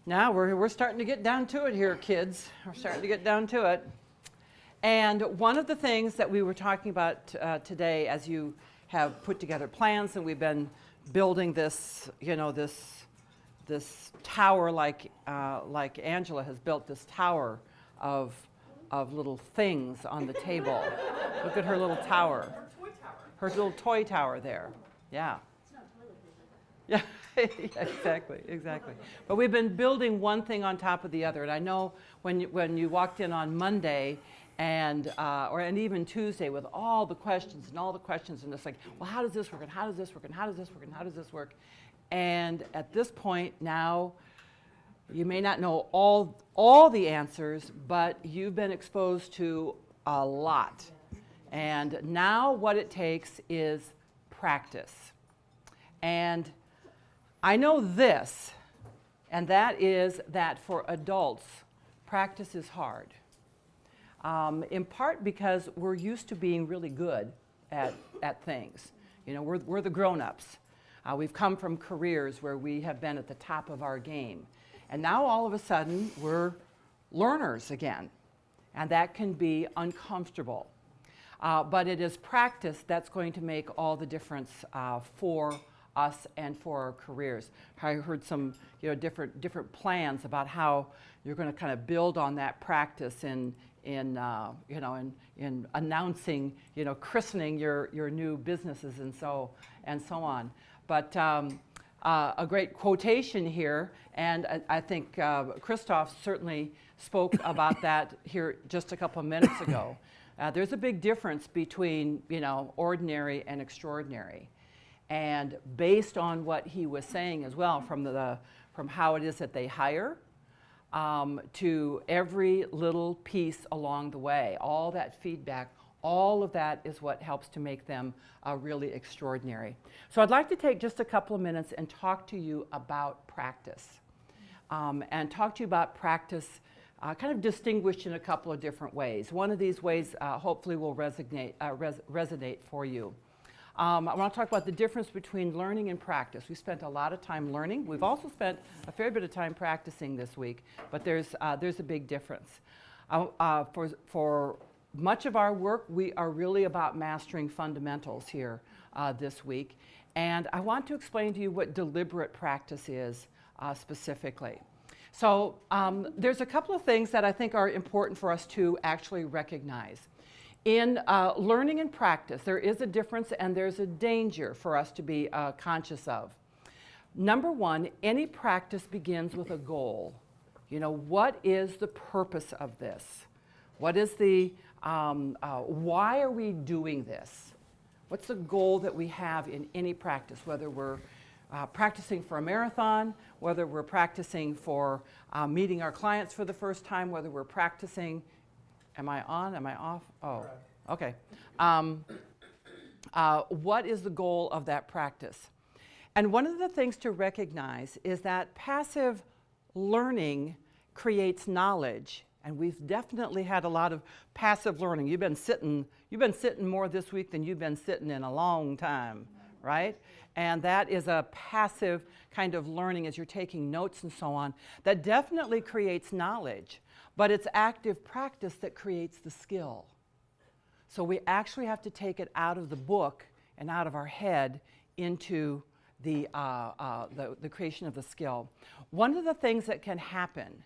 Now we're starting to get down to it here, kids. We're starting to get down to it. And one of the things that we were talking about today, as you have put together plans, and we've been building this, this tower, like Angela has built this tower of little things on the table. Look at her little tower. Her little toy tower there. Yeah. Yeah, exactly. But we've been building one thing on top of the other. And I know when you walked in on Monday and even Tuesday with all the questions, and it's like, well, how does this work? And how does this work? And how does this work? And how does this work? And at this point now, you may not know all the answers, but you've been exposed to a lot. And now what it takes is practice. And I know this, and that is that for adults, practice is hard. In part because we're used to being really good at things. We're the grown-ups. We've come from careers where we have been at the top of our game. And now all of a sudden, we're learners again. And that can be uncomfortable. But it is practice that's going to make all the difference for us and for our careers. I heard some different plans about how you're going to kind of build on that practice in announcing, christening your new businesses and so on. But a great quotation here, and I think Christoph certainly spoke about that here just a couple of minutes ago. There's a big difference between ordinary and extraordinary. And based on what he was saying as well, from how it is that they hire to every little piece along the way, all that feedback, all of that is what helps to make them really extraordinary. So I'd like to take just a couple of minutes and talk to you about practice. And talk to you about practice kind of distinguished in a couple of different ways. One of these ways hopefully will resonate for you. I want to talk about the difference between learning and practice. We spent a lot of time learning. We've also spent a fair bit of time practicing this week, but there's a big difference. For much of our work, we are really about mastering fundamentals here this week. And I want to explain to you what deliberate practice is specifically. So there's a couple of things that I think are important for us to actually recognize. In learning and practice, there is a difference and there's a danger for us to be conscious of. Number one, any practice begins with a goal. What is the purpose of this? What is why are we doing this? What's the goal that we have in any practice, whether we're practicing for a marathon, whether we're practicing for meeting our clients for the first time, whether we're practicing. Am I on? Am I off? Oh, okay. What is the goal of that practice? And one of the things to recognize is that passive learning creates knowledge. And we've definitely had a lot of passive learning. You've been sitting more this week than you've been sitting in a long time, right? And that is a passive kind of learning as you're taking notes and so on. That definitely creates knowledge. But it's active practice that creates the skill. So we actually have to take it out of the book and out of our head into the creation of the skill. One of the things that can happen,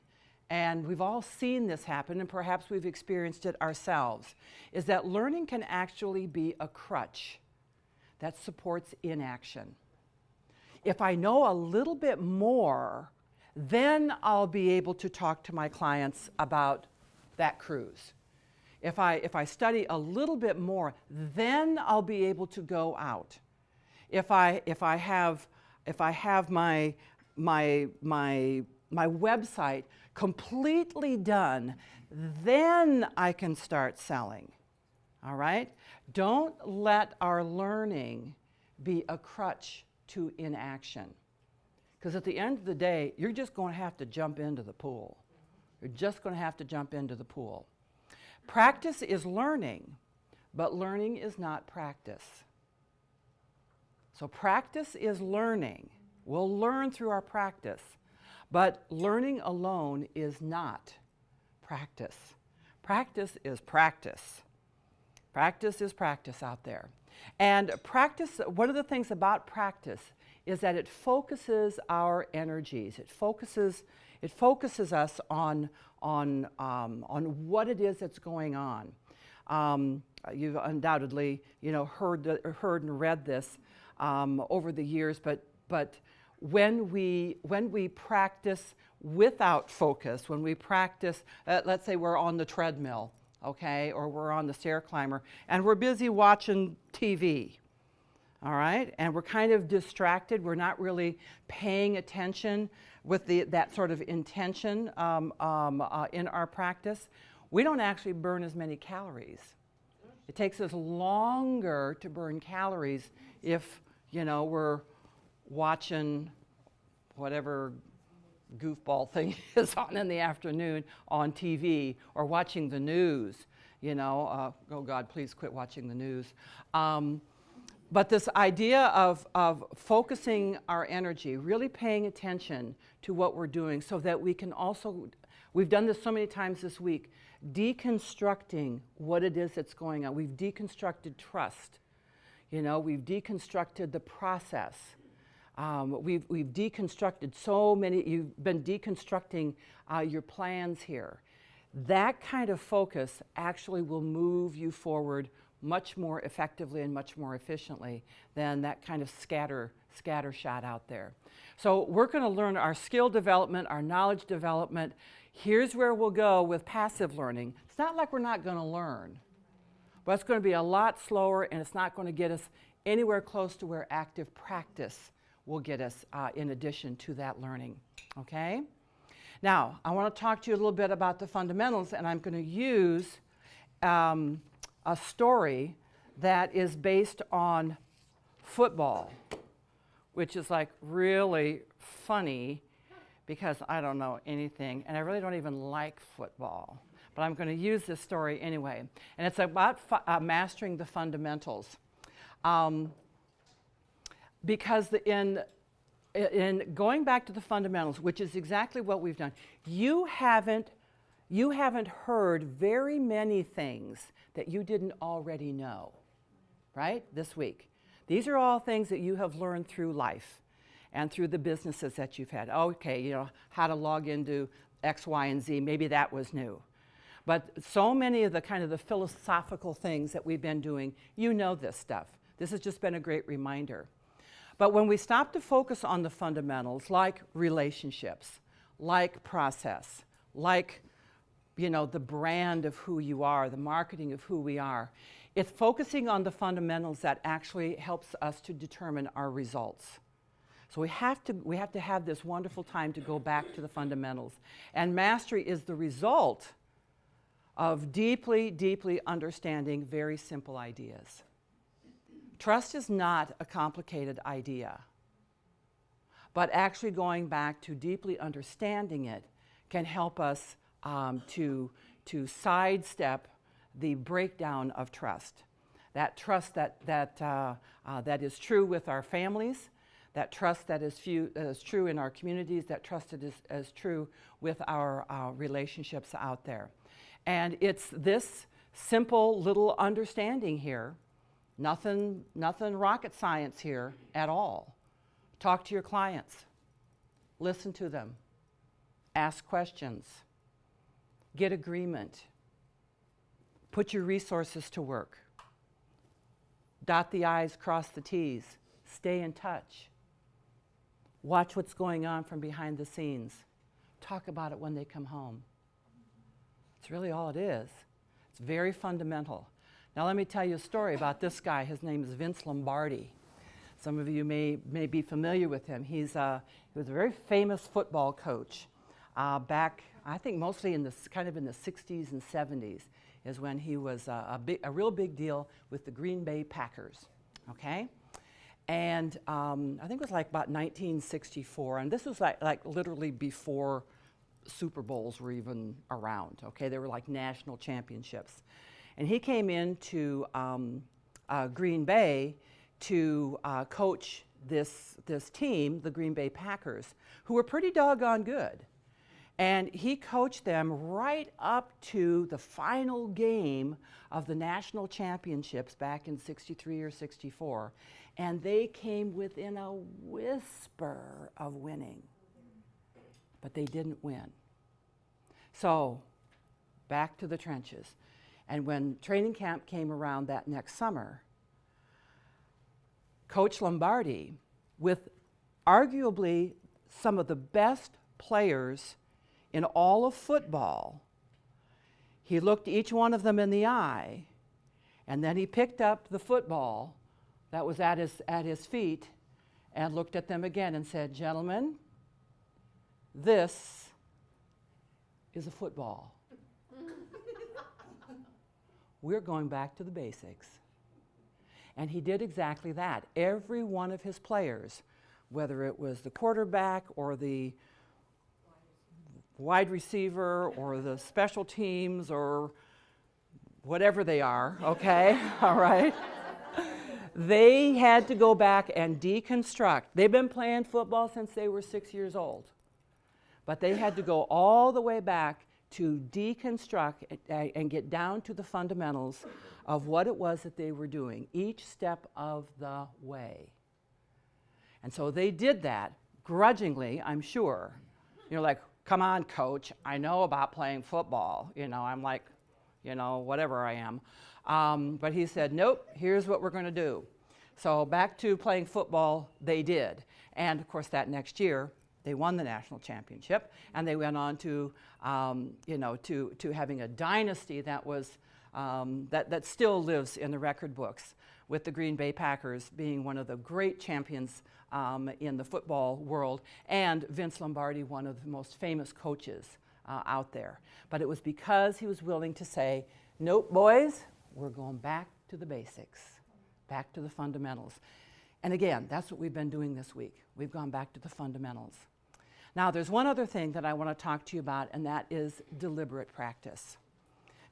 and we've all seen this happen, and perhaps we've experienced it ourselves, is that learning can actually be a crutch that supports inaction. If I know a little bit more, then I'll be able to talk to my clients about that cruise. If I study a little bit more, then I'll be able to go out. If I have my website completely done, then I can start selling. All right? Don't let our learning be a crutch to inaction. Because at the end of the day, you're just going to have to jump into the pool. You're just going to have to jump into the pool. Practice is learning, but learning is not practice. So practice is learning. We'll learn through our practice. But learning alone is not practice. Practice is practice. Practice is practice out there. And practice, one of the things about practice is that it focuses our energies. It focuses us on what it is that's going on. You've undoubtedly, heard and read this over the years, but when we practice without focus, when we practice, let's say we're on the treadmill, okay, or we're on the stair climber, and we're busy watching TV, all right, and we're kind of distracted, we're not really paying attention with that sort of intention in our practice, we don't actually burn as many calories. It takes us longer to burn calories if, we're watching whatever goofball thing is on in the afternoon on TV, or watching the news, oh God, please quit watching the news. But this idea of focusing our energy, really paying attention to what we're doing so that we can also, we've done this so many times this week, deconstructing what it is that's going on. We've deconstructed trust. We've deconstructed the process. We've deconstructed so many, you've been deconstructing your plans here. That kind of focus actually will move you forward much more effectively and much more efficiently than that kind of scatter shot out there. So we're going to learn our skill development, our knowledge development. Here's where we'll go with passive learning. It's not like we're not going to learn, but it's going to be a lot slower, and it's not going to get us anywhere close to where active practice will get us in addition to that learning, okay? Now, I want to talk to you a little bit about the fundamentals, and I'm going to use a story that is based on football, which is like really funny because I don't know anything, and I really don't even like football. But I'm going to use this story anyway. And it's about mastering the fundamentals. Because in going back to the fundamentals, which is exactly what we've done, you haven't heard very many things that you didn't already know, right, this week. These are all things that you have learned through life and through the businesses that you've had. Okay, how to log into X, Y, and Z, maybe that was new. But so many of the kind of the philosophical things that we've been doing, this stuff. This has just been a great reminder. But when we stop to focus on the fundamentals, like relationships, like process, like, the brand of who you are, the marketing of who we are, it's focusing on the fundamentals that actually helps us to determine our results. So we have to have this wonderful time to go back to the fundamentals. And mastery is the result of deeply, deeply understanding very simple ideas. Trust is not a complicated idea, but actually going back to deeply understanding it can help us to sidestep the breakdown of trust. That trust that is true with our families, that trust that is true in our communities, that trust that is true with our relationships out there. And it's this simple little understanding here, nothing rocket science here at all. Talk to your clients, listen to them, ask questions, get agreement, put your resources to work, dot the I's, cross the T's, stay in touch, watch what's going on from behind the scenes, talk about it when they come home. It's really all it is. It's very fundamental. Now let me tell you a story about this guy. His name is Vince Lombardi. Some of you may be familiar with him. He was a very famous football coach back, I think mostly in the 60s and 70s is when he was a real big deal with the Green Bay Packers, okay? And I think it was like about 1964, and this was like literally before Super Bowls were even around, okay? They were like national championships. And he came into Green Bay to coach this team, the Green Bay Packers, who were pretty doggone good. And he coached them right up to the final game of the national championships back in '63 or '64. And they came within a whisper of winning. But they didn't win. So, back to the trenches. And when training camp came around that next summer, Coach Lombardi, with arguably some of the best players in all of football, he looked each one of them in the eye, and then he picked up the football that was at his feet and looked at them again and said, "Gentlemen, this is a football. We're going back to the basics." And he did exactly that. Every one of his players, whether it was the quarterback or the wide receiver or the special teams or whatever they are, okay, all right, they had to go back and deconstruct. They've been playing football since they were 6 years old. But they had to go all the way back to deconstruct and get down to the fundamentals of what it was that they were doing, each step of the way. And so they did that grudgingly, I'm sure. You're like, "Come on, coach, I know about playing football." I'm like, whatever I am. But he said, "Nope, here's what we're going to do." So back to playing football, they did. And of course, that next year, they won the national championship, and they went on to, to having a dynasty that was that still lives in the record books, with the Green Bay Packers being one of the great champions in the football world, and Vince Lombardi, one of the most famous coaches out there. But it was because he was willing to say, "Nope, boys, we're going back to the basics, back to the fundamentals." And again, that's what we've been doing this week. We've gone back to the fundamentals. Now, there's one other thing that I want to talk to you about, and that is deliberate practice.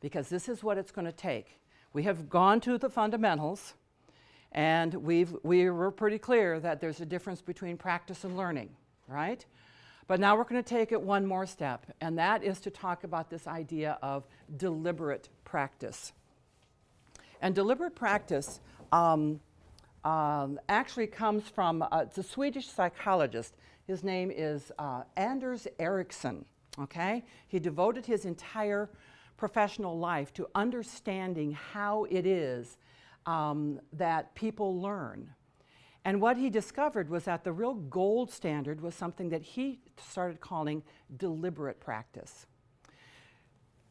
Because this is what it's going to take. We have gone to the fundamentals, and we were pretty clear that there's a difference between practice and learning, right? But now we're going to take it one more step, and that is to talk about this idea of deliberate practice. And deliberate practice actually comes from it's a Swedish psychologist. His name is Anders Ericsson, okay? He devoted his entire professional life to understanding how it is that people learn. And what he discovered was that the real gold standard was something that he started calling deliberate practice.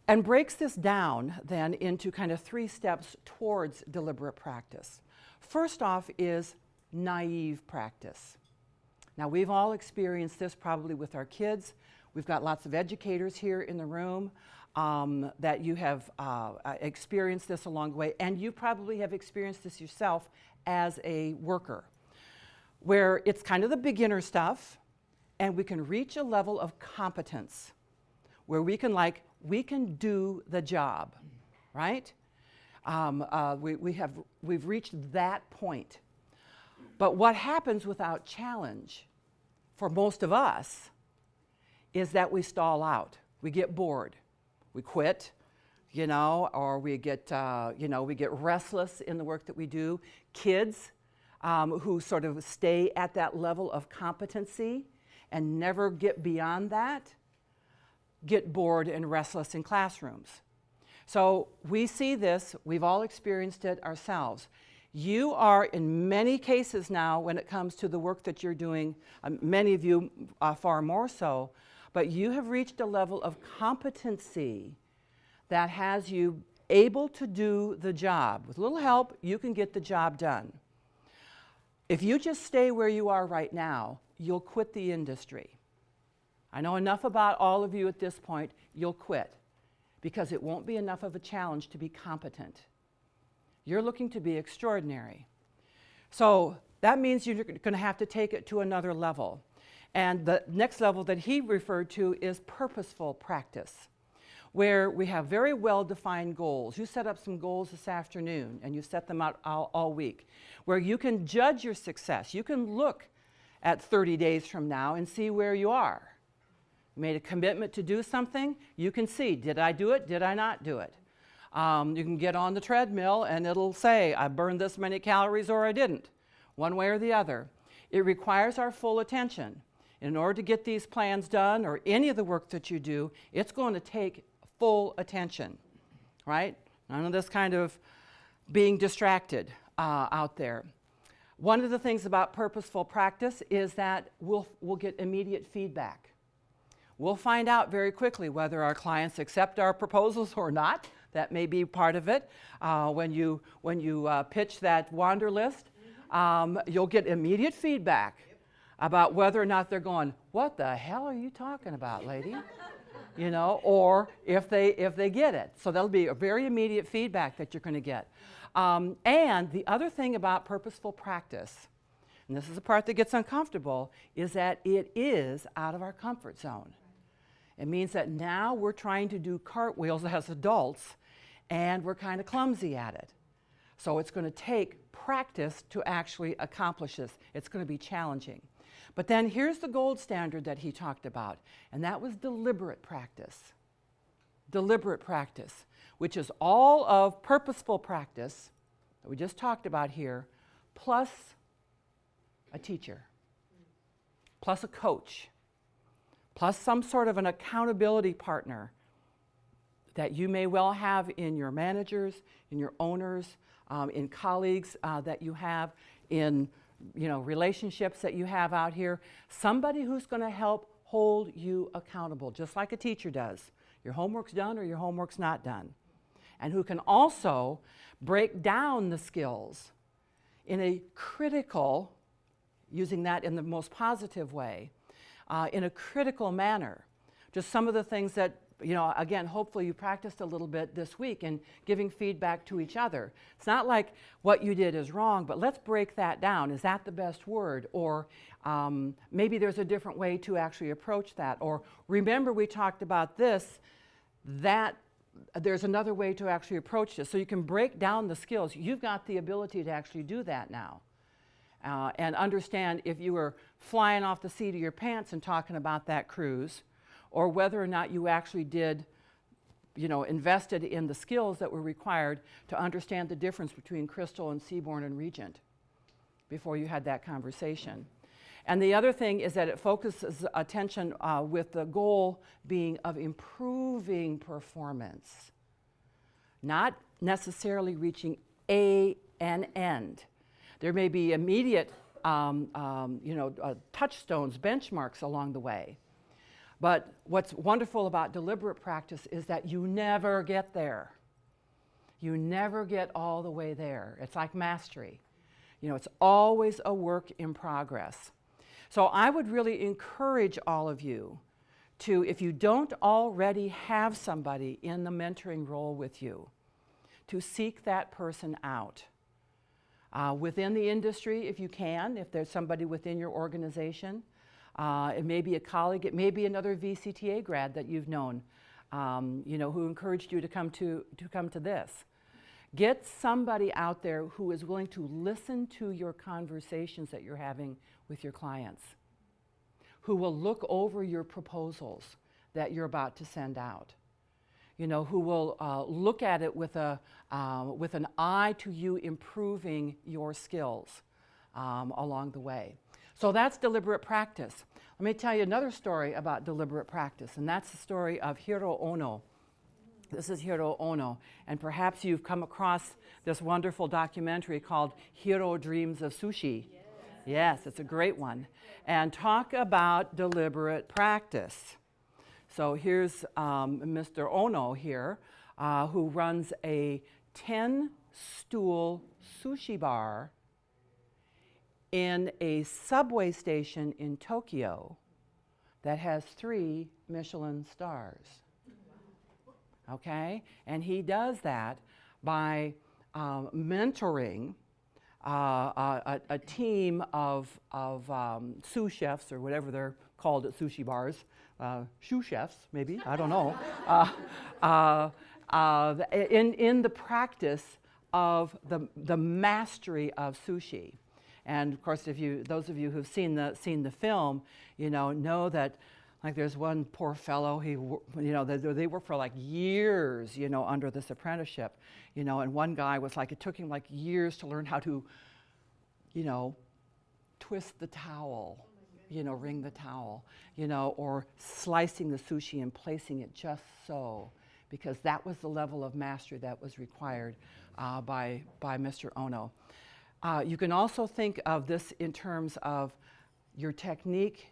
And breaks this down then into kind of 3 steps towards deliberate practice. First off is naive practice. Now, we've all experienced this probably with our kids. We've got lots of educators here in the room that you have experienced this along the way, and you probably have experienced this yourself as a worker, where it's kind of the beginner stuff, and we can reach a level of competence where we can do the job, right? We've reached that point. But what happens without challenge for most of us is that we stall out. We get bored. We quit, or we get restless in the work that we do. Kids who sort of stay at that level of competency and never get beyond that get bored and restless in classrooms. So we see this, we've all experienced it ourselves. You are, in many cases now, when it comes to the work that you're doing, many of you far more so, but you have reached a level of competency that has you able to do the job. With a little help, you can get the job done. If you just stay where you are right now, you'll quit the industry. I know enough about all of you at this point, you'll quit, because it won't be enough of a challenge to be competent. You're looking to be extraordinary. So that means you're going to have to take it to another level. And the next level that he referred to is purposeful practice, where we have very well-defined goals. You set up some goals this afternoon, and you set them out all week, where you can judge your success. You can look at 30 days from now and see where you are. You made a commitment to do something, you can see, did I do it, did I not do it? You can get on the treadmill and it'll say, I burned this many calories or I didn't, one way or the other. It requires our full attention. In order to get these plans done or any of the work that you do, it's going to take full attention, right? None of this kind of being distracted out there. One of the things about purposeful practice is that we'll get immediate feedback. We'll find out very quickly whether our clients accept our proposals or not. That may be part of it. When you pitch that wander list, you'll get immediate feedback about whether or not they're going, what the hell are you talking about, lady? You know, or if they get it. So there'll be a very immediate feedback that you're going to get. And the other thing about purposeful practice, and this is the part that gets uncomfortable, is that it is out of our comfort zone. It means that now we're trying to do cartwheels as adults, and we're kind of clumsy at it. So it's going to take practice to actually accomplish this. It's going to be challenging. But then here's the gold standard that he talked about, and that was deliberate practice. Deliberate practice, which is all of purposeful practice that we just talked about here, plus a teacher, plus a coach, plus some sort of an accountability partner that you may well have in your managers, in your owners, in colleagues that you have, in relationships that you have out here. Somebody who's going to help hold you accountable, just like a teacher does. Your homework's done or your homework's not done. And who can also break down the skills in a critical, using that in the most positive way, in a critical manner. Just some of the things that, again, hopefully you practiced a little bit this week in giving feedback to each other. It's not like what you did is wrong, but let's break that down. Is that the best word? Or maybe there's a different way to actually approach that. Or remember we talked about this, that there's another way to actually approach this. So you can break down the skills. You've got the ability to actually do that now. And understand if you were flying off the seat of your pants and talking about that cruise, or whether or not you actually did, invested in the skills that were required to understand the difference between Crystal and Seaborn and Regent before you had that conversation. And the other thing is that it focuses attention with the goal being of improving performance, not necessarily reaching an end. There may be immediate, touchstones, benchmarks along the way. But what's wonderful about deliberate practice is that you never get there. You never get all the way there. It's like mastery. It's always a work in progress. So I would really encourage all of you to, if you don't already have somebody in the mentoring role with you, to seek that person out. Within the industry, if you can, if there's somebody within your organization. It may be a colleague, it may be another VCTA grad that you've known, who encouraged you to come to this. Get somebody out there who is willing to listen to your conversations that you're having with your clients, who will look over your proposals that you're about to send out, who will look at it with an eye to you improving your skills along the way. So that's deliberate practice. Let me tell you another story about deliberate practice, and that's the story of Hiro Ono. This is Hiro Ono, and perhaps you've come across this wonderful documentary called Hiro Dreams of Sushi. Yes, it's a great one. And talk about deliberate practice. So here's Mr. Ono here, who runs a 10-stool sushi bar in a subway station in Tokyo that has 3 Michelin stars. Okay? And he does that by mentoring a team of sous chefs, or whatever they're called at sushi bars, shoe chefs, maybe, I don't know, in the practice of the mastery of sushi. And of course, those of you who've seen the film, know that, like, there's one poor fellow. They work for like years, under this apprenticeship, and one guy was like, it took him like years to learn how to, twist the towel, wring the towel, or slicing the sushi and placing it just so, because that was the level of mastery that was required by Mr. Ono. You can also think of this in terms of your technique,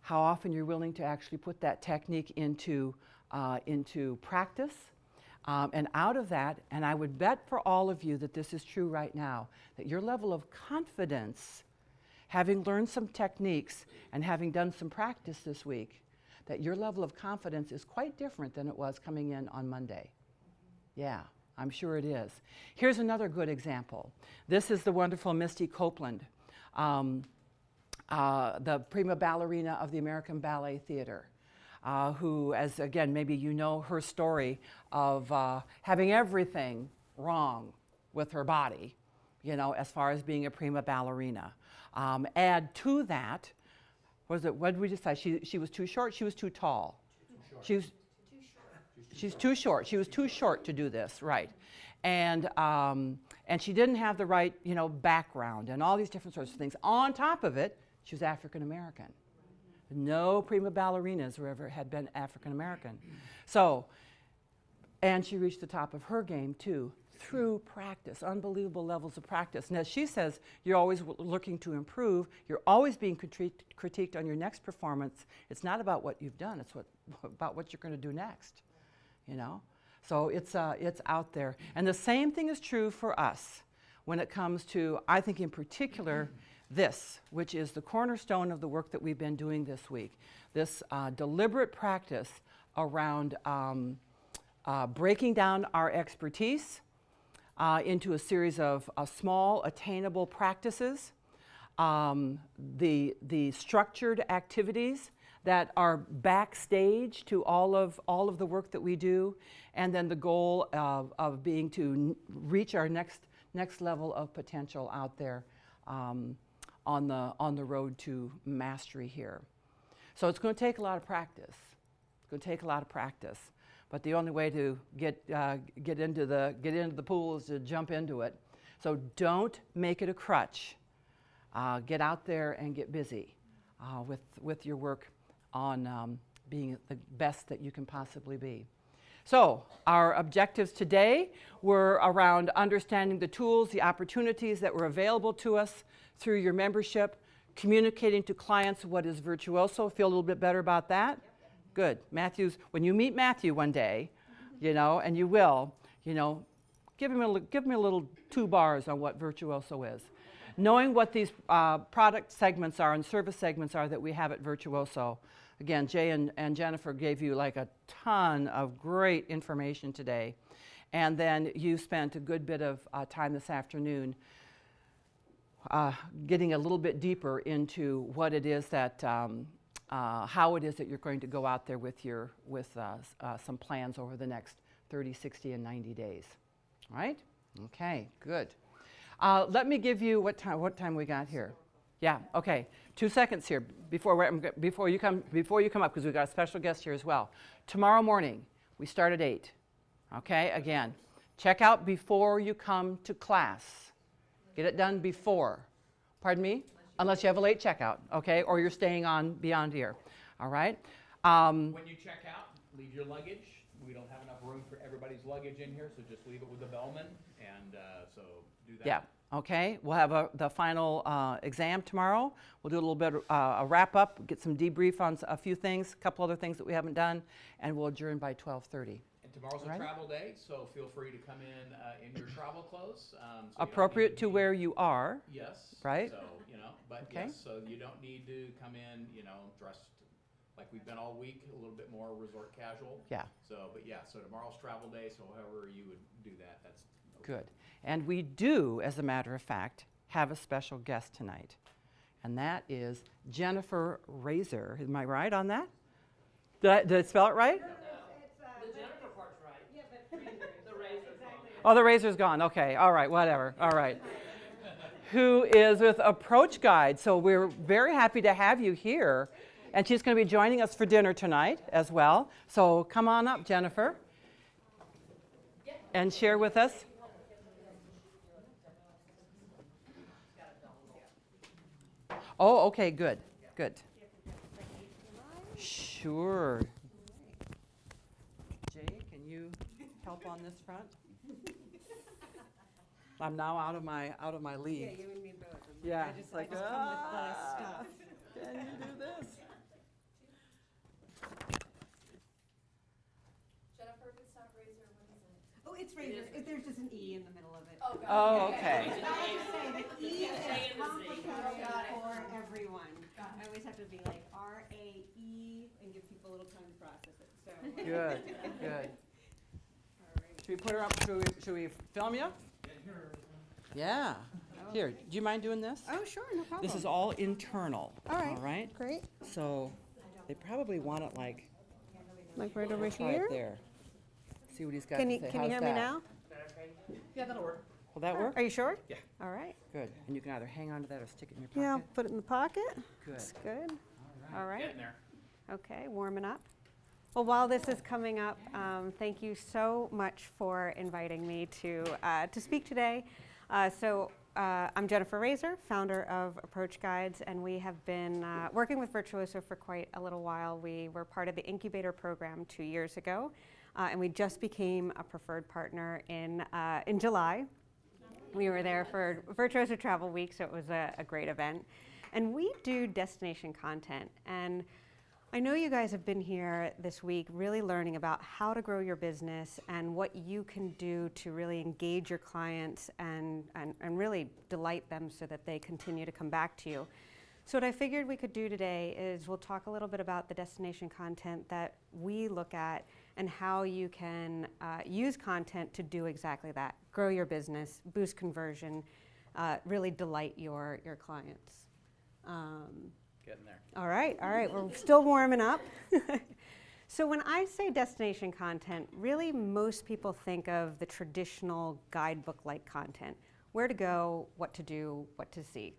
how often you're willing to actually put that technique into practice. And out of that, and I would bet for all of you that this is true right now, that your level of confidence, having learned some techniques and having done some practice this week, that your level of confidence is quite different than it was coming in on Monday. Yeah. I'm sure it is. Here's another good example. This is the wonderful Misty Copeland, the prima ballerina of the American Ballet Theater, who, as again, maybe you know her story of having everything wrong with her body, as far as being a prima ballerina. Add to that, what did we decide? She was too short, she was too tall. She's too short. She was too short to do this, right? And she didn't have the right, background and all these different sorts of things. On top of it, she was African American. No prima ballerinas had been African American. So, and she reached the top of her game too through practice, unbelievable levels of practice. And as she says, you're always looking to improve. You're always being critiqued on your next performance. It's not about what you've done. It's about what you're going to do next. So it's out there. And the same thing is true for us when it comes to, I think in particular, this, which is the cornerstone of the work that we've been doing this week. This deliberate practice around breaking down our expertise into a series of small, attainable practices, the structured activities that are backstage to all of the work that we do, and then the goal of being to reach our next level of potential out there on the road to mastery here. So it's going to take a lot of practice. It's going to take a lot of practice, but the only way to get into the pool is to jump into it. So don't make it a crutch. Get out there and get busy with your work on being the best that you can possibly be. So our objectives today were around understanding the tools, the opportunities that were available to us through your membership, communicating to clients what is Virtuoso. Feel a little bit better about that? Good. When you meet Matthew one day, and you will, give me a little 2 bars on what Virtuoso is. Knowing what these product segments are and service segments are that we have at Virtuoso. Again, Jay and Jennifer gave you like a ton of great information today. And then you spent a good bit of time this afternoon getting a little bit deeper into what it is that, how it is that you're going to go out there with some plans over the next 30, 60, and 90 days. All right? Okay, good. Let me give you what time we got here. Yeah, okay. 2 seconds here before you come up, because we've got a special guest here as well. Tomorrow morning, we start at 8. Okay, again, check out before you come to class. Get it done before. Pardon me? Unless you have a late checkout, okay, or you're staying on beyond here. All right? When you check out, leave your luggage. We don't have enough room for everybody's luggage in here, so just leave it with the bellman, and so do that. Yeah. Okay, we'll have the final exam tomorrow. We'll do a little bit of a wrap up, get some debrief on a few things, a couple other things that we haven't done, and we'll adjourn by 12:30. And tomorrow's a travel day, so feel free to come in your travel clothes. So appropriate to where you are. Yes. Right. So but okay. Yes, so you don't need to come in, dressed like we've been all week, a little bit more resort casual. Yeah. So tomorrow's travel day, so however you would do that, that's okay. Good. And we do, as a matter of fact, have a special guest tonight. And that is Jennifer Razor. Am I right on that? Did I spell it right? The Jennifer part's right. Yeah, but the razor's wrong. Oh, the razor's gone. Okay, all right, whatever. All right. Who is with Approach Guide. So we're very happy to have you here. And she's going to be joining us for dinner tonight as well. So come on up, Jennifer, and share with us. Oh, okay, good, good. Sure. Jay, can you help on this front? I'm now out of my league. Yeah, you and me both. Yeah, I just like, come with the stuff. Can you do this? Jennifer, if it's not razor, what is it? Oh, it's razor. There's just an E in the middle of it. Oh, God. Oh, okay. I have to say, the E J is and the Z. complicated Got it. for everyone. Got I always have to be like R-A-E and give people a little time to process it, so. Good, good. All right. Should we put her up? Should we film you? Yeah. Here, do you mind doing this? Oh, sure, no problem. This is all internal. All right. All right. Great. So they probably want it like Like right over right here? there. See what he's got Can to you, say. can you How's hear me that? now? Yeah, that'll work. Will that work? Are you sure? Yeah. All right. Good. And you can either hang on to that or stick it in your Yeah, I'll pocket. put it in the pocket. Good. That's good. All right. Getting there. Okay, warming up. Well, while this is coming up, thank you so much for inviting me to speak today. I'm Jennifer Razor, founder of Approach Guides, and we have been working with Virtuoso for quite a little while. We were part of the incubator program 2 years ago, and we just became a preferred partner in July. We were there for Virtuoso Travel Week, so it was a great event. And we do destination content. And I know you guys have been here this week really learning about how to grow your business and what you can do to really engage your clients and really delight them so that they continue to come back to you. So what I figured we could do today is we'll talk a little bit about the destination content that we look at and how you can use content to do exactly that. Grow your business, boost conversion, really delight your clients. Getting there. All right, we're still warming up. So when I say destination content, really most people think of the traditional guidebook-like content. Where to go, what to do, what to see.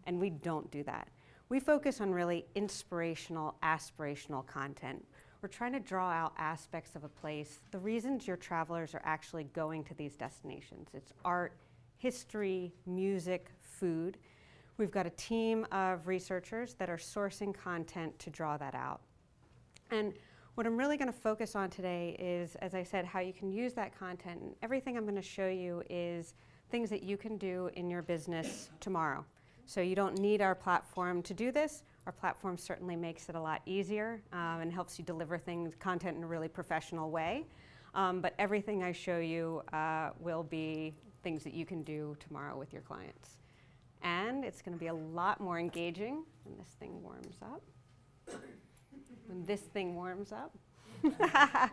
And we don't do that. We focus on really inspirational, aspirational content. We're trying to draw out aspects of a place, the reasons your travelers are actually going to these destinations. It's art, history, music, food. We've got a team of researchers that are sourcing content to draw that out. And what I'm really going to focus on today is, as I said, how you can use that content. And everything I'm going to show you is things that you can do in your business tomorrow. So you don't need our platform to do this. Our platform certainly makes it a lot easier and helps you deliver content in a really professional way. But everything I show you will be things that you can do tomorrow with your clients. And it's going to be a lot more engaging when this thing warms up. When this thing warms up. I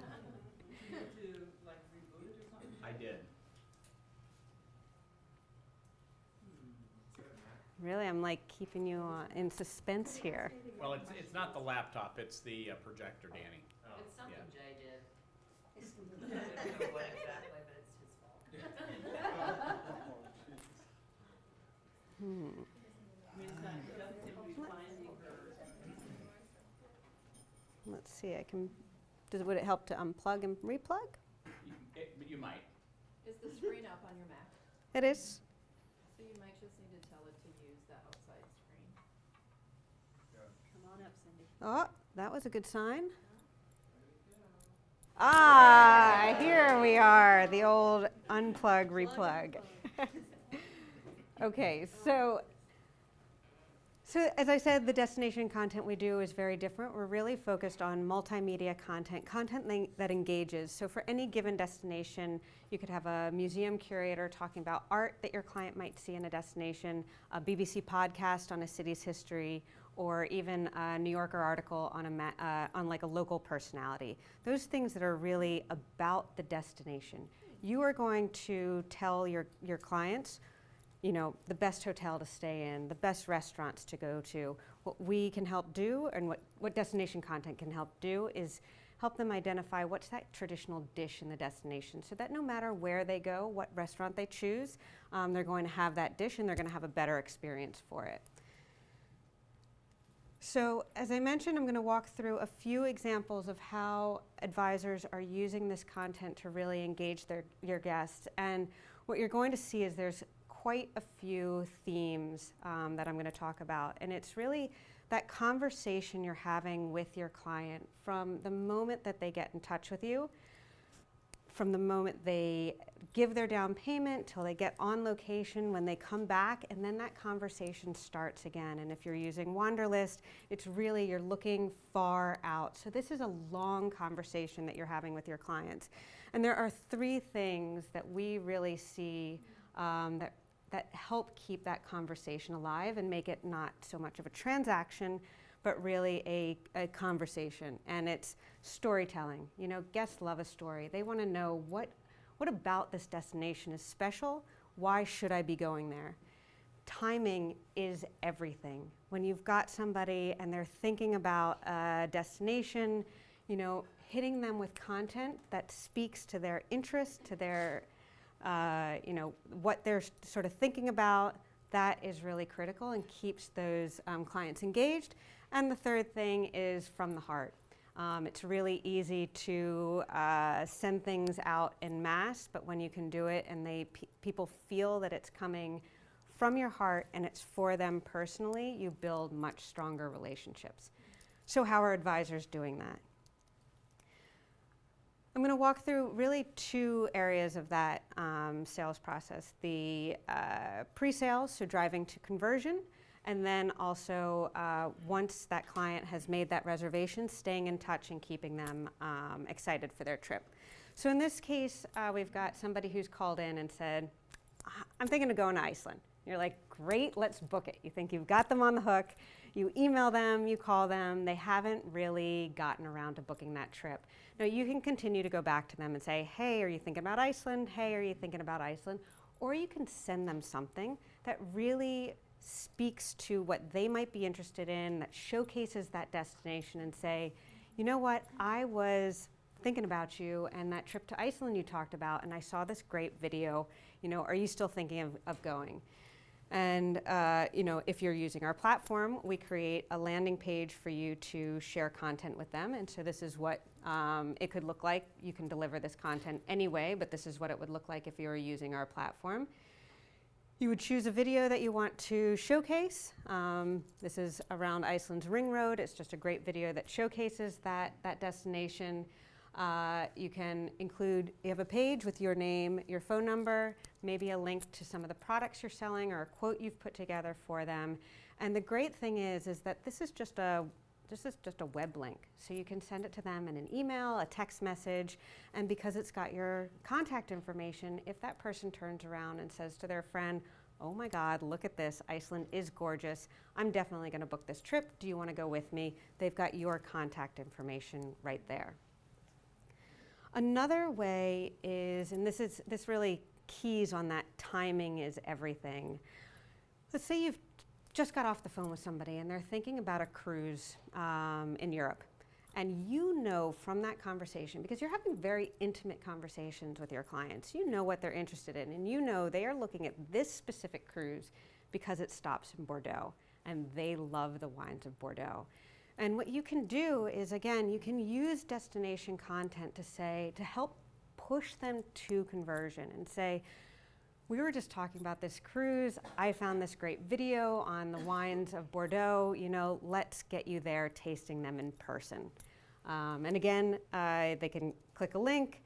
did. Really, I'm like keeping you in suspense here. Well, it's not the laptop, it's the projector, Danny. It's something Yeah. Jay did. I don't know what exactly, but it's his fault. I mean, it's not, it doesn't seem to be finding her. Let's see, would it help to unplug and replug? You might. Is the screen up on your Mac? It is. So you might just need to tell it to use that outside screen. Come on up, Cindy. Oh, that was a good sign. Ah, here we are, the old unplug, replug. Okay, so as I said, the destination content we do is very different. We're really focused on multimedia content that engages. So for any given destination, you could have a museum curator talking about art that your client might see in a destination, a BBC podcast on a city's history, or even a New Yorker article on like a local personality. Those things that are really about the destination. You are going to tell your clients the best hotel to stay in, the best restaurants to go to. What we can help do, and what destination content can help do, is help them identify what's that traditional dish in the destination, so that no matter where they go, what restaurant they choose, they're going to have that dish and they're going to have a better experience for it. So as I mentioned, I'm going to walk through a few examples of how advisors are using this content to really engage your guests. And what you're going to see is there's quite a few themes that I'm going to talk about. And it's really that conversation you're having with your client from the moment that they get in touch with you, from the moment they give their down payment till they get on location, when they come back, and then that conversation starts again. And if you're using Wanderlist, it's really, you're looking far out. So this is a long conversation that you're having with your clients. And there are 3 things that we really see that help keep that conversation alive and make it not so much of a transaction, but really a conversation. And it's storytelling. Guests love a story. They want to know what about this destination is special. Why should I be going there? Timing is everything. When you've got somebody and they're thinking about a destination, hitting them with content that speaks to their interest, to their what they're sort of thinking about, that is really critical and keeps those clients engaged. And the third thing is from the heart. It's really easy to send things out en masse, but when you can do it and people feel that it's coming from your heart and it's for them personally, you build much stronger relationships. So how are advisors doing that? I'm going to walk through really 2 areas of that sales process. The pre-sales, so driving to conversion, and then also once that client has made that reservation, staying in touch and keeping them excited for their trip. So in this case, we've got somebody who's called in and said, I'm thinking of going to Iceland. You're like, great, let's book it. You think you've got them on the hook. You email them, you call them. They haven't really gotten around to booking that trip. Now, you can continue to go back to them and say, hey, are you thinking about Iceland? Hey, are you thinking about Iceland? Or you can send them something that really speaks to what they might be interested in, that showcases that destination, and say, you know what, I was thinking about you and that trip to Iceland you talked about, and I saw this great video. Are you still thinking of going? And if you're using our platform, we create a landing page for you to share content with them. And so this is what it could look like. You can deliver this content anyway, but this is what it would look like if you were using our platform. You would choose a video that you want to showcase. This is around Iceland's Ring Road. It's just a great video that showcases that destination. You can include, you have a page with your name, your phone number, maybe a link to some of the products you're selling or a quote you've put together for them. And the great thing is that this is just a web link. So you can send it to them in an email, a text message, and because it's got your contact information, if that person turns around and says to their friend, oh my God, look at this, Iceland is gorgeous, I'm definitely gonna book this trip, do you wanna go with me? They've got your contact information right there. Another way is, and this really keys on that timing is everything. Let's say you've just got off the phone with somebody and they're thinking about a cruise in Europe. And from that conversation, because you're having very intimate conversations with your clients, what they're interested in, and they are looking at this specific cruise because it stops in Bordeaux, and they love the wines of Bordeaux. And what you can do is, again, you can use destination content to help push them to conversion and say, we were just talking about this cruise. I found this great video on the wines of Bordeaux. Let's get you there tasting them in person. And again, they can click a link.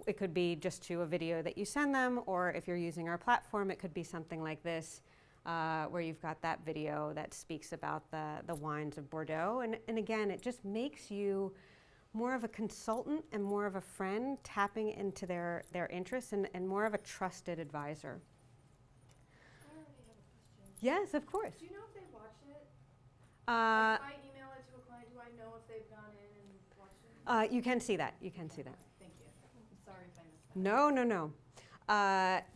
It could be just to a video that you send them, or if you're using our platform, it could be something like this, where you've got that video that speaks about the wines of Bordeaux. And again, it just makes you more of a consultant and more of a friend, tapping into their interests and more of a trusted advisor. I already have a question. Yes, of course. Do you know if they watched it? If I email it to a client, do I know if they've gone in and watched it? You can see that. You can see that. Thank you. I'm sorry if I missed that. No.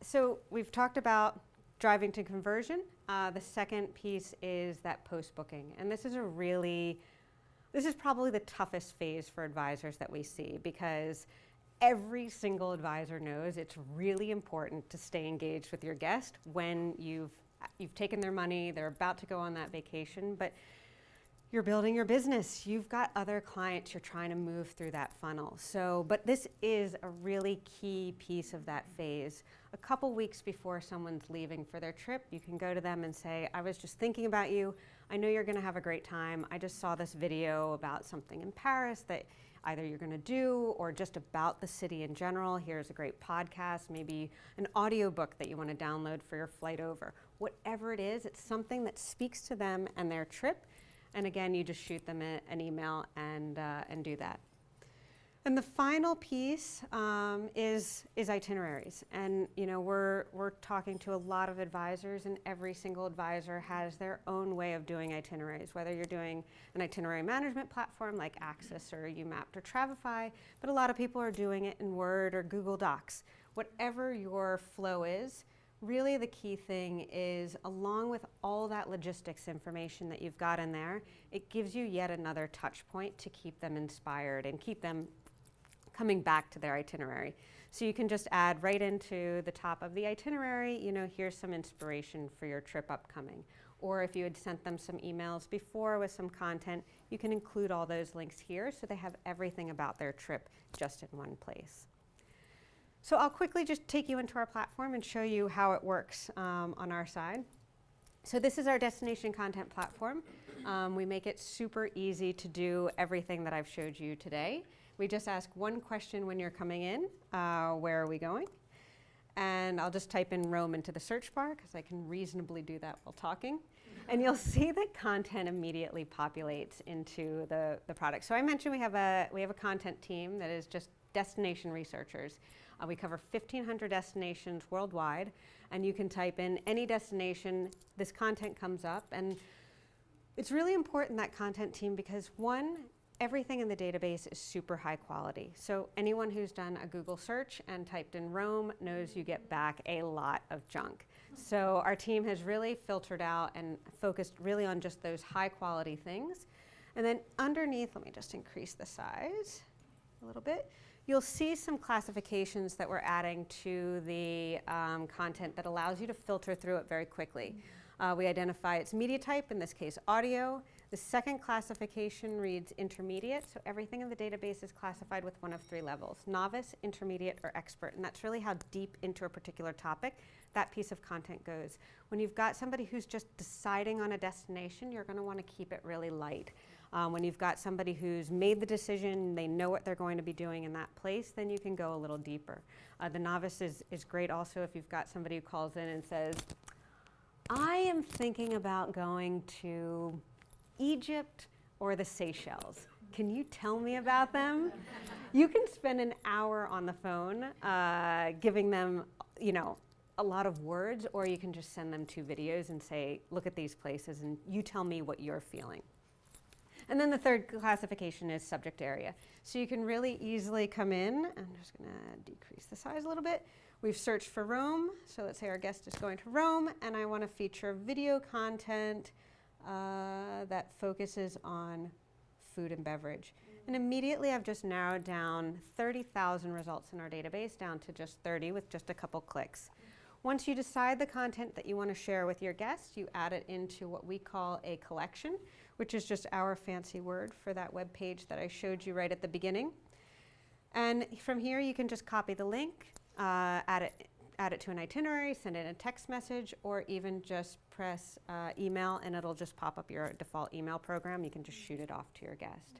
So we've talked about driving to conversion. The second piece is that post-booking. And this is probably the toughest phase for advisors that we see, because every single advisor knows it's really important to stay engaged with your guest when you've taken their money, they're about to go on that vacation, but you're building your business. You've got other clients you're trying to move through that funnel. But this is a really key piece of that phase. A couple weeks before someone's leaving for their trip, you can go to them and say, I was just thinking about you. I know you're gonna have a great time. I just saw this video about something in Paris that either you're gonna do or just about the city in general. Here's a great podcast, maybe an audiobook that you wanna download for your flight over. Whatever it is, it's something that speaks to them and their trip. And again, you just shoot them an email and do that. And the final piece is itineraries. And we're talking to a lot of advisors, and every single advisor has their own way of doing itineraries, whether you're doing an itinerary management platform like Access or UMapped or Travefy, but a lot of people are doing it in Word or Google Docs. Whatever your flow is, really the key thing is, along with all that logistics information that you've got in there, it gives you yet another touch point to keep them inspired and keep them coming back to their itinerary. So you can just add right into the top of the itinerary, here's some inspiration for your trip upcoming. Or if you had sent them some emails before with some content, you can include all those links here so they have everything about their trip just in one place. So I'll quickly just take you into our platform and show you how it works on our side. So this is our destination content platform. We make it super easy to do everything that I've showed you today. We just ask one question when you're coming in, where are we going? And I'll just type in Rome into the search bar, because I can reasonably do that while talking. And you'll see that content immediately populates into the product. So I mentioned we have a content team that is just destination researchers. We cover 1,500 destinations worldwide, and you can type in any destination, this content comes up. And it's really important, that content team, because one, everything in the database is super high quality. So anyone who's done a Google search and typed in Rome knows you get back a lot of junk. So our team has really filtered out and focused really on just those high quality things. And then underneath, let me just increase the size a little bit. You'll see some classifications that we're adding to the content that allows you to filter through it very quickly. We identify its media type, in this case audio. The second classification reads intermediate, so everything in the database is classified with one of three levels: novice, intermediate, or expert. And that's really how deep into a particular topic that piece of content goes. When you've got somebody who's just deciding on a destination, you're gonna wanna keep it really light. When you've got somebody who's made the decision, they know what they're going to be doing in that place, then you can go a little deeper. The novice is great also if you've got somebody who calls in and says, I am thinking about going to Egypt or the Seychelles. Can you tell me about them? You can spend an hour on the phone giving them, a lot of words, or you can just send them 2 videos and say, look at these places and you tell me what you're feeling. And then the third classification is subject area. So you can really easily come in. I'm just gonna decrease the size a little bit. We've searched for Rome. So let's say our guest is going to Rome, and I wanna feature video content that focuses on food and beverage. And immediately I've just narrowed down 30,000 results in our database down to just 30 with just a couple clicks. Once you decide the content that you want to share with your guests, you add it into what we call a collection, which is just our fancy word for that web page that I showed you right at the beginning. And from here, you can just copy the link, add it to an itinerary, send it in a text message, or even just press email, and it'll just pop up your default email program. You can just shoot it off to your guest.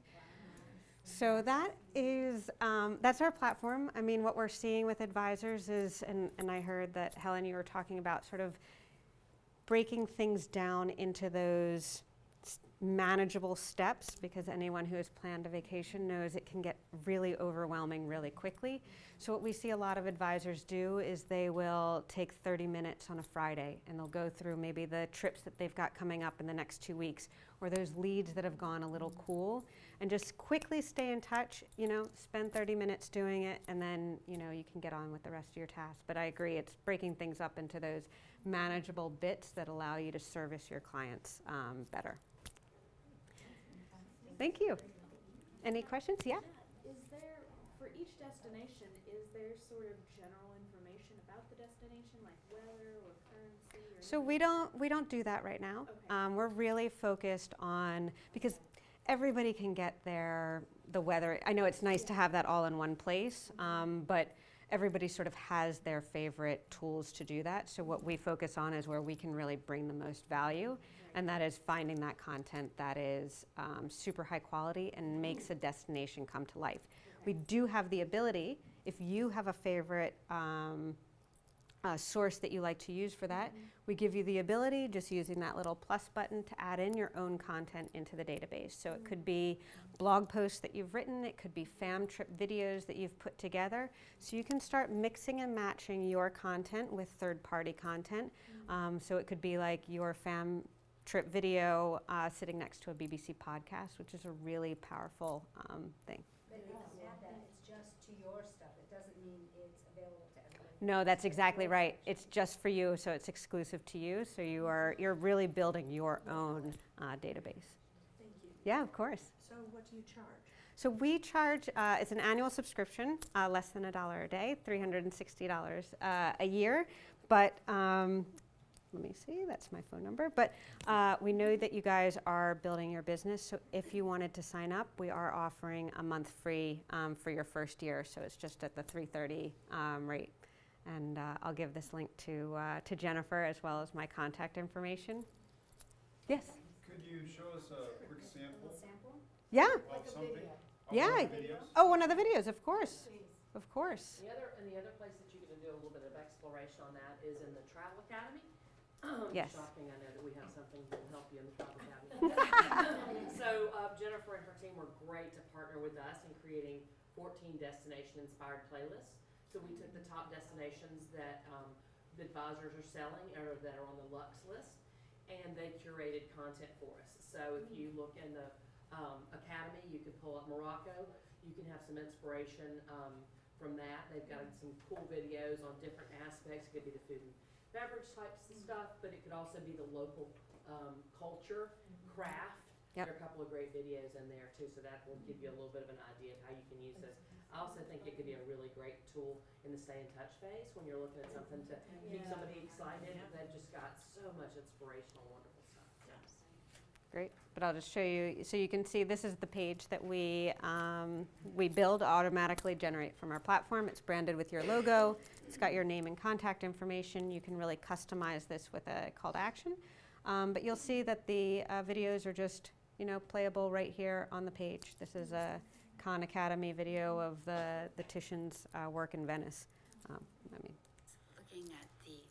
So that is, that's our platform. I mean, what we're seeing with advisors is, and I heard that, Helen, you were talking about sort of breaking things down into those manageable steps, because anyone who has planned a vacation knows it can get really overwhelming really quickly. So what we see a lot of advisors do is they will take 30 minutes on a Friday, and they'll go through maybe the trips that they've got coming up in the next 2 weeks, or those leads that have gone a little cool, and just quickly stay in touch, spend 30 minutes doing it, and then, you can get on with the rest of your tasks. But I agree, it's breaking things up into those manageable bits that allow you to service your clients better. Thank you. Any questions? Yeah? Is there, for each destination, is there sort of general information about the destination, like weather or currency? Or So we don't do that right now. Okay. We're really focused on, because everybody can get the weather. I know it's nice to have that all in one place, but everybody sort of has their favorite tools to do that. So what we focus on is where we can really bring the most value, and that is finding that content that is super high quality and makes a destination come to life. We do have the ability, if you have a favorite source that you like to use for that, we give you the ability, just using that little plus button, to add in your own content into the database. So it could be blog posts that you've written, it could be fam trip videos that you've put together. So you can start mixing and matching your content with third-party content. So it could be like your fam trip video sitting next to a BBC podcast, which is a really powerful thing. But you don't add that, it's just to your stuff. It doesn't mean it's available to everyone. No, that's exactly right. It's just for you, so it's exclusive to you. So you're really building your own database. Thank you. Yeah, of course. So what do you charge? So we charge, it's an annual subscription, less than $1 a day, $360 a year. But let me see, that's my phone number. But we know that you guys are building your business. So if you wanted to sign up, we are offering a month free for your first year. So it's just at the $330 rate. And I'll give this link to Jennifer, as well as my contact information. Yes? Could you show us a quick sample Yeah. of something? Of Yeah. one of the videos? Oh, one of the videos, of course. Of course. The other place that you can do a little bit of exploration on that is in the Travel Academy. Yes. Shocking, I know that we have something that will help you in the Travel Academy. So Jennifer and her team were great to partner with us in creating 14 destination-inspired playlists. So we took the top destinations that the advisors are selling or that are on the Lux list, and they curated content for us. So if you look in the Academy, you can pull up Morocco. You can have some inspiration from that. They've got some cool videos on different aspects. It could be the food and beverage types of stuff, but it could also be the local culture, craft. Yep. There are a couple of great videos in there too, so that will give you a little bit of an idea of how you can use this. I also think it could be a really great tool in the stay in touch phase when you're looking at something to keep somebody excited. They've just got so much inspirational, wonderful stuff. Great, but I'll just show you, so you can see this is the page that we build, automatically generate from our platform. It's branded with your logo. It's got your name and contact information. You can really customize this with a call to action. But you'll see that the videos are just, playable right here on the page. This is a Khan Academy video of the Titian's work in Venice. Looking at the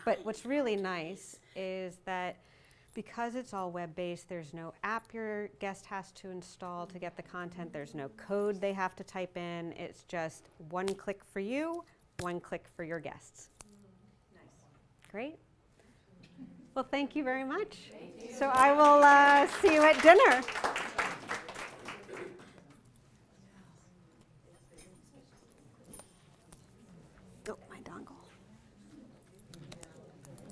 But what's really nice is that because it's all web-based, there's no app your guest has to install to get the content. There's no code they have to type in. It's just one click for you, one click for your guests. Nice. Great. Well, thank you very much. So I will see you at dinner. Oh, my dongle.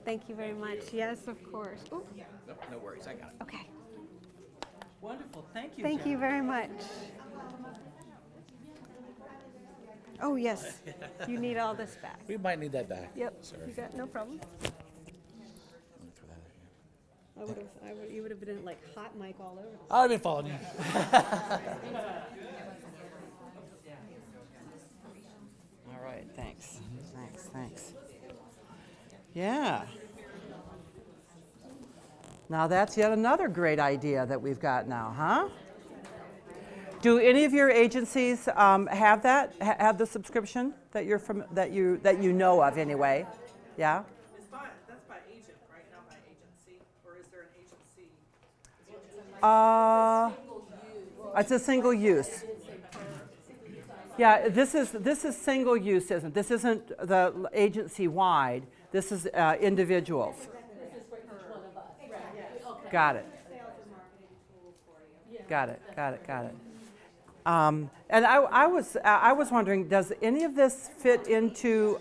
Thank you very much. Yes, of course. Ooh, Nope, no worries, I got it. okay. Wonderful, thank you. Thank Jen. you very much. Oh, yes. You need all this back. We might need that back. Yep. Sorry. You got no problem. Let me throw that in here. You would have been like hot mic all over. I've been following you. All right, thanks. Thanks. Yeah. Now that's yet another great idea that we've got now, huh? Do any of your agencies have that? Have the subscription that you're from that you know of anyway? Yeah. That's by agent, right? Not by agency, or is there an agency? It's a single use. Yeah, this is single use, isn't it? This isn't the agency wide. This is individuals. Got it. Got it. And I was wondering, does any of this fit into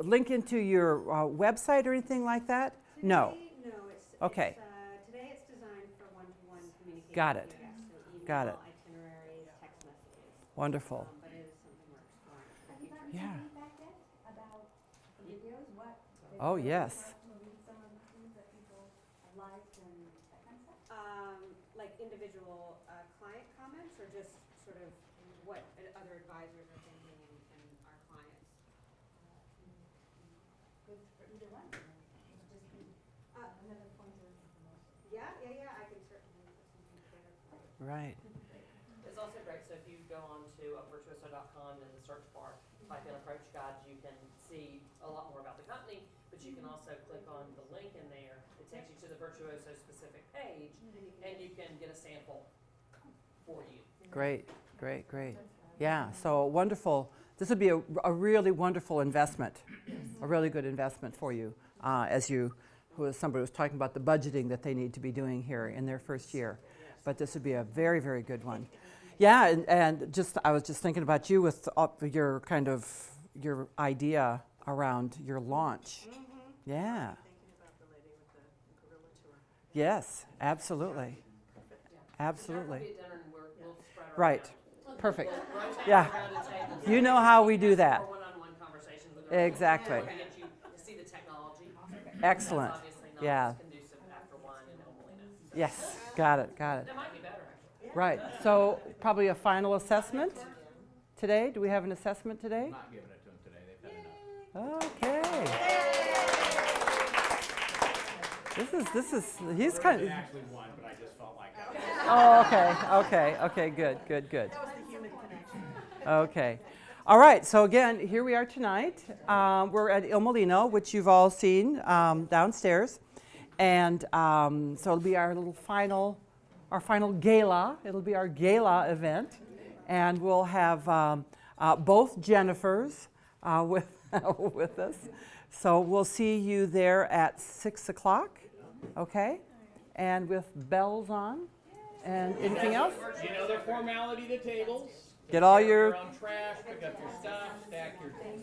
link into your website or anything like that? No. Today, no, Okay. Today it's designed for one-to-one communication. Got it. Yes, so email, Got it. itineraries, text messages. Wonderful. But it is something we're exploring. Have you gotten Yeah. some feedback yet about the videos? What? Oh, yes. Some of the things that people have liked and that kind of stuff? Like individual client comments, or just sort of what other advisors are thinking and our clients? Good for either one. It'll just be another point of information. Yeah, I can certainly put something together for you. Right. It's also great, so if you go on to virtuoso.com and in the search bar, type in approach guides, you can see a lot more about the company, but you can also click on the link in there. It takes you to the Virtuoso specific page, and you can get a sample for you. Great. Yeah, so wonderful. This would be a really wonderful investment, a really good investment for you as somebody was talking about the budgeting that they need to be doing here in their first year. But this would be a very, very good one. Yeah, and I was just thinking about you with your your idea around your launch. Yeah. Thinking about the lady with the gorilla tour. Yes, absolutely. Absolutely. Be at dinner and we'll spread our Right. around. Perfect. We'll rotate Yeah. around the tables. You know how we do that. For one-on-one conversations with our Exactly. to get you to see the technology. Excellent. That's obviously not Yeah. as conducive after wine and Omelina. Yes. Got it. That might be better, actually. Right. So probably a final assessment today. Do we have an assessment today? I'm not giving it to them today, they've had enough. Okay. This is he's kind of. Actually won, but I just felt like Okay, good. That was the human connection. Okay. All right, so again, here we are tonight. We're at Il Molino, which you've all seen downstairs. And so it'll be our final gala. It'll be our gala event. And we'll have both Jennifers with us. So we'll see you there at 6 o'clock, okay? And with bells on. And anything else? You know their formality to tables. Get all Pick up your own trash, pick up your stuff, stack your things,